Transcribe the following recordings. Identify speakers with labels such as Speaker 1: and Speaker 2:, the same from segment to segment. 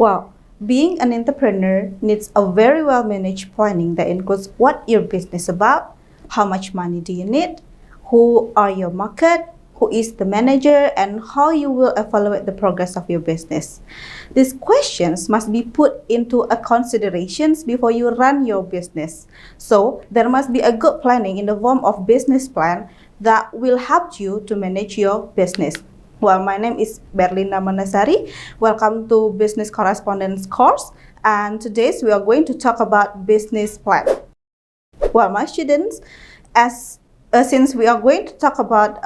Speaker 1: Well, being an entrepreneur needs a very well managed planning that includes what your business about, how much money do you need, who are your market, who is the manager, and how you will evaluate the progress of your business. These questions must be put into a considerations before you run your business. So there must be a good planning in the form of business plan that will help you to manage your business. Well, my name is Berlinda Mandasari. Welcome to Business Correspondence course. And today we are going to talk about business plan. Well, my students, since we are going to talk about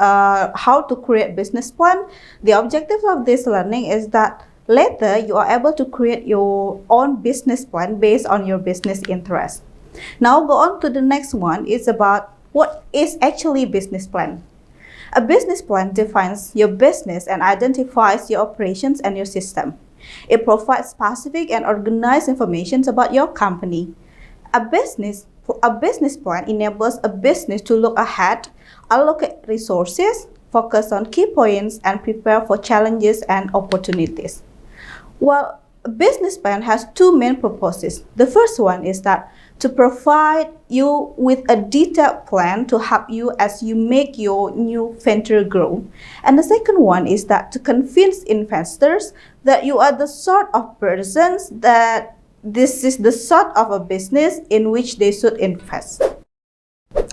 Speaker 1: how to create business plan, the objective of this learning is that later you are able to create your own business plan based on your business interest. Now go on to the next one. It's about what is actually business plan. A business plan defines your business and identifies your operations and your system. It provides specific and organized information about your company. A business plan enables a business to look ahead, allocate resources, focus on key points, and prepare for challenges and opportunities. Well, a business plan has two main purposes. The first one is that to provide you with a detailed plan to help you as you make your new venture grow. And the second one is that to convince investors that you are the sort of persons that this is the sort of a business in which they should invest.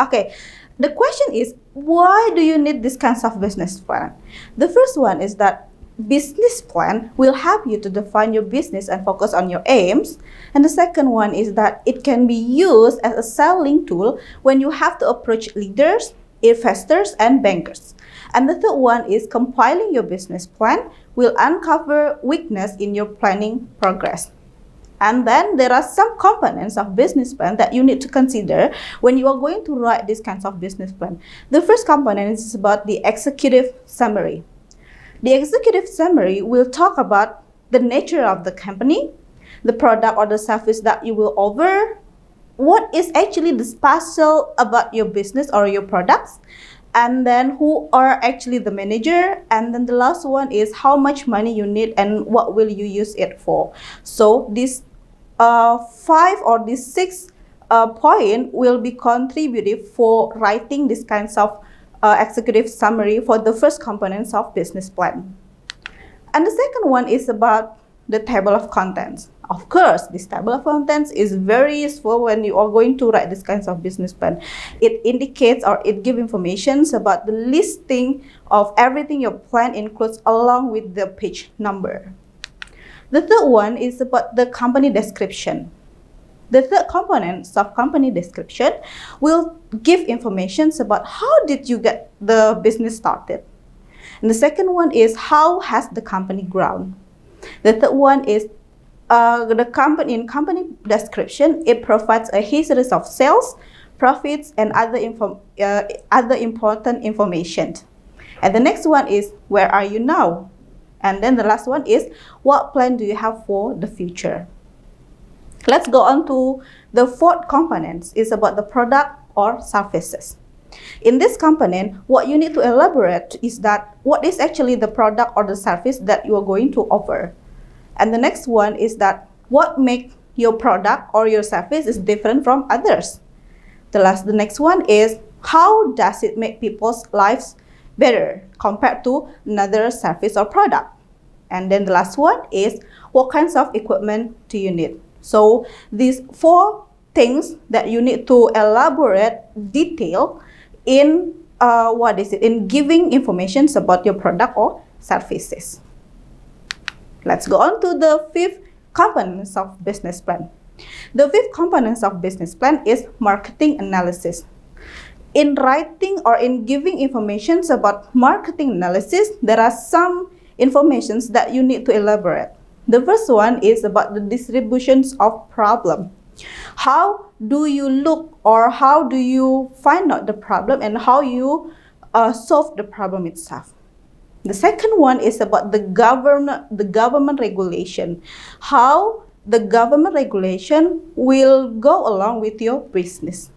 Speaker 1: Okay, the question is, why do you need this kind of business plan? The first one is that business plan will help you to define your business and focus on your aims. And the second one is that it can be used as a selling tool when you have to approach leaders, investors, and bankers. And the third one is compiling your business plan will uncover weakness in your planning progress. And then there are some components of business plan that you need to consider when you are going to write this kinds of business plan. The first component is about the executive summary. The executive summary will talk about the nature of the company, the product or the service that you will offer, what is actually the special about your business or your products, and then who are actually the manager, and then the last one is how much money you need and what will you use it for. So these 5 or these 6 points will be contributive for writing this kinds of executive summary for the first components of business plan. And the second one is about the table of contents. Of course, this table of contents is very useful when you are going to write this kinds of business plan. It indicates or it gives information about the listing of everything your plan includes along with the page number. The third one is about the company description. The third component of company description will give information about how did you get the business started. And the second one is how has the company grown. The third one is the company description. It provides a history of sales, profits, and other important information. And the next one is where are you now? And then the last one is what plan do you have for the future? Let's go on to the fourth component. Is about the product or services. In this component, what you need to elaborate is that what is actually the product or the service that you are going to offer. And the next one is that what makes your product or your service is different from others. The next one is how does it make people's lives better compared to another service or product. And then the last one is what kinds of equipment do you need. So these 4 things that you need to elaborate detail in in giving information about your product or services. Let's go on to the 5th component of business plan. The 5th component of business plan is marketing analysis. In writing or in giving information about marketing analysis, there are some informations that you need to elaborate. The first one is about the distributions of problem. How do you look or how do you find out the problem and how you solve the problem itself? The second one is about the government regulation. How the government regulation will go along with your business.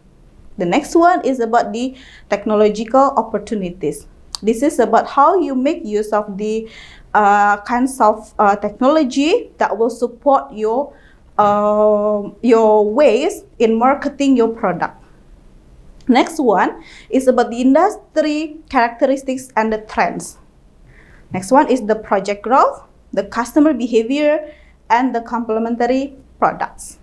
Speaker 1: The next one is about the technological opportunities. This is about how you make use of the kinds of technology that will support your ways in marketing your product. Next one is about the industry characteristics and the trends. Next one is the project growth, the customer behavior, and the complementary products.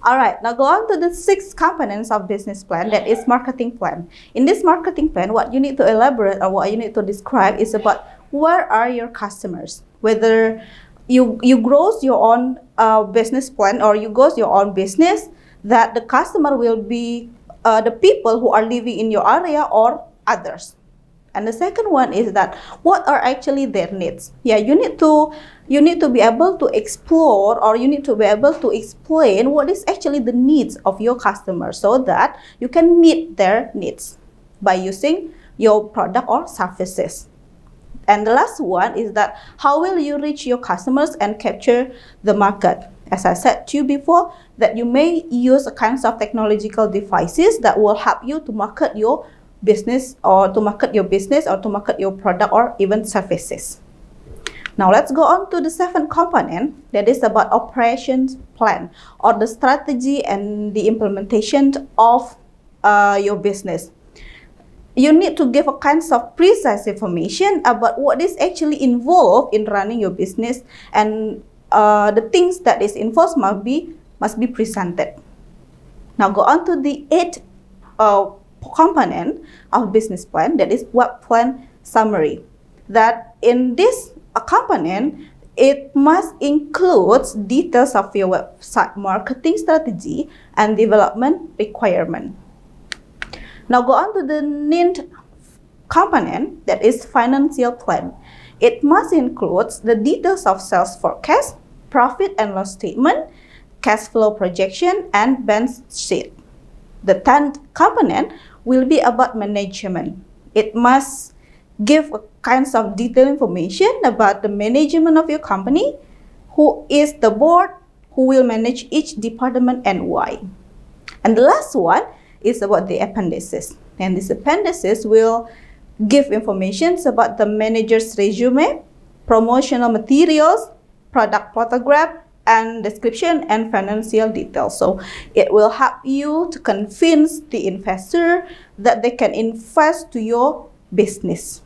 Speaker 1: All right, now go on to the 6 components of business plan, that is marketing plan. In this marketing plan, what you need to elaborate or what you need to describe is about where are your customers, whether you grow your own business plan or you grow your own business, that the customer will be the people who are living in your area or others. And the second one is that what are actually their needs. Yeah, you need to be able to explore, or you need to be able to explain what is actually the needs of your customers so that you can meet their needs by using your product or services. And the last one is that how will you reach your customers and capture the market? As I said to you before, that you may use a kinds of technological devices that will help you to market your business or to market your product or even services. Now let's go on to the 7th component, that is about operations plan or the strategy and the implementation of your business. You need to give a kinds of precise information about what is actually involved in running your business, and the things that is involved must be presented. Now go on to the 8th component of business plan, that is web plan summary. That in this component, it must include details of your website marketing strategy and development requirement. Now go on to the 9th component, that is financial plan. It must include the details of sales forecast, profit and loss statement, cash flow projection, and balance sheet. The 10th component will be about management. It must give kinds of detailed information about the management of your company, who is the board, who will manage each department and why. And the last one is about the appendices. And these appendices will give information about the manager's resume, promotional materials, product photograph, and description and financial details. So it will help you to convince the investor that they can invest to your business.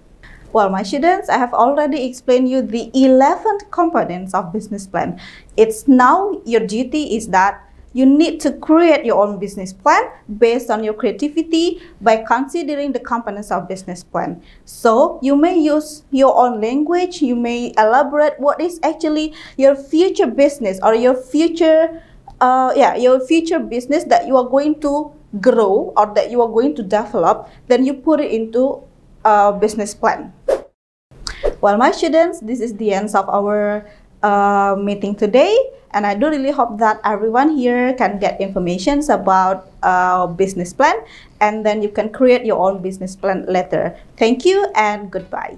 Speaker 1: Well, my students, I have already explained you the 11 components of business plan. It's now your duty is that you need to create your own business plan based on your creativity by considering the components of business plan. So you may use your own language, you may elaborate what is actually your future business or your future business that you are going to grow or that you are going to develop, then you put it into a business plan. Well, my students, this is the end of our meeting today, and I do really hope that everyone here can get information about business plan, and then you can create your own business plan later. Thank you and goodbye.